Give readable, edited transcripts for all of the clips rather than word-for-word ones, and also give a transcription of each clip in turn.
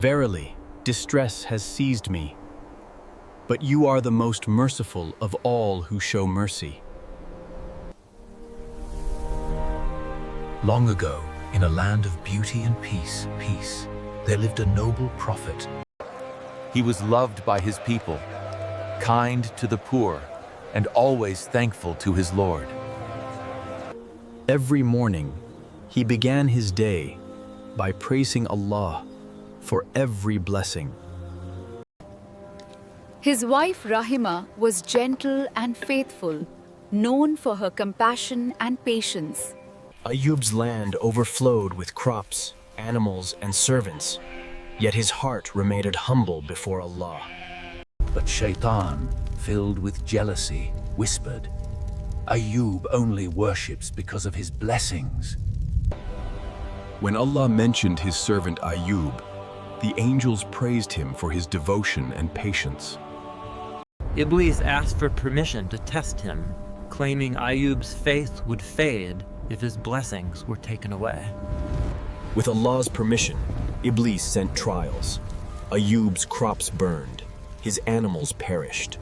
Verily, distress has seized me, but you are the most merciful of all who show mercy. Long ago, in a land of beauty and peace, there lived a noble prophet. He was loved by his people, kind to the poor, and always thankful to his Lord. Every morning, he began his day by praising Allah for every blessing. His wife Rahima was gentle and faithful, known for her compassion and patience. Ayyub's land overflowed with crops, animals, and servants, yet his heart remained humble before Allah. But Shaitan, filled with jealousy, whispered, Ayyub only worships because of his blessings. When Allah mentioned his servant Ayyub, the angels praised him for his devotion and patience. Iblis asked for permission to test him, claiming Ayyub's faith would fade if his blessings were taken away. With Allah's permission, Iblis sent trials. Ayyub's crops burned, his animals perished.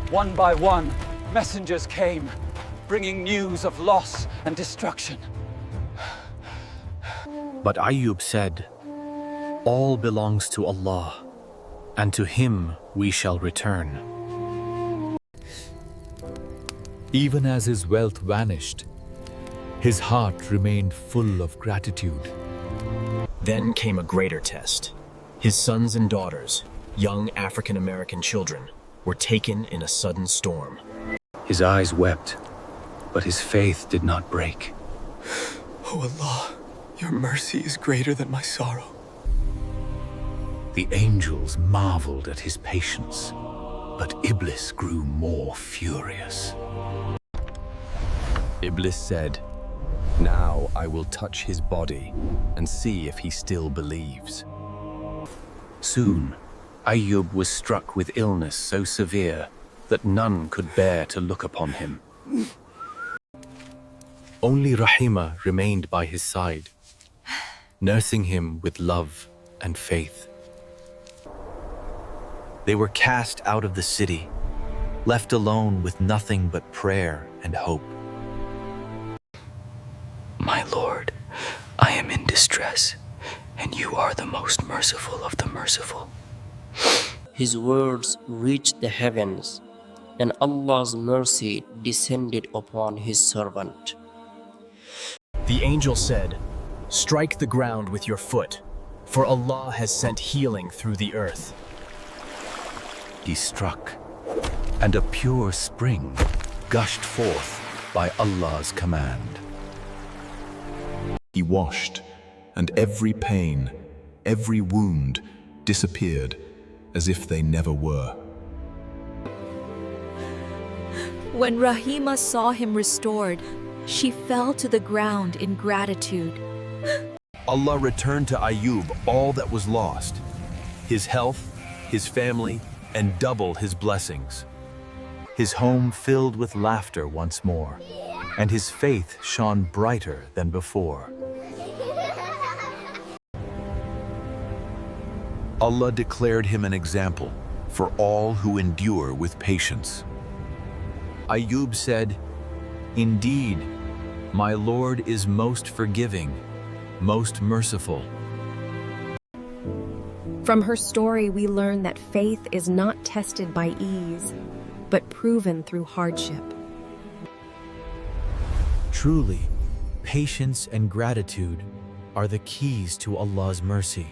One by one, messengers came, bringing news of loss and destruction. But Ayyub said, "All belongs to Allah, and to Him we shall return." Even as his wealth vanished, his heart remained full of gratitude. Then came a greater test. His sons and daughters, young African-American children, were taken in a sudden storm. His eyes wept, but his faith did not break. O Allah, your mercy is greater than my sorrow. The angels marveled at his patience, but Iblis grew more furious. Iblis said, "Now I will touch his body and see if he still believes." Soon, Ayyub was struck with illness so severe that none could bear to look upon him. Only Rahima remained by his side, nursing him with love and faith. They were cast out of the city, left alone with nothing but prayer and hope. My Lord, I am in distress, and you are the most merciful of the merciful. His words reached the heavens, and Allah's mercy descended upon his servant. The angel said, "Strike the ground with your foot, for Allah has sent healing through the earth." He struck, and a pure spring gushed forth by Allah's command. He washed, and every pain, every wound disappeared as if they never were. When Rahima saw him restored, she fell to the ground in gratitude. Allah returned to Ayyub all that was lost, his health, his family, and double his blessings. His home filled with laughter once more, and his faith shone brighter than before. Allah declared him an example for all who endure with patience. Ayyub said, "Indeed, my Lord is most forgiving, most merciful." From her story, we learn that faith is not tested by ease, but proven through hardship. Truly, patience and gratitude are the keys to Allah's mercy.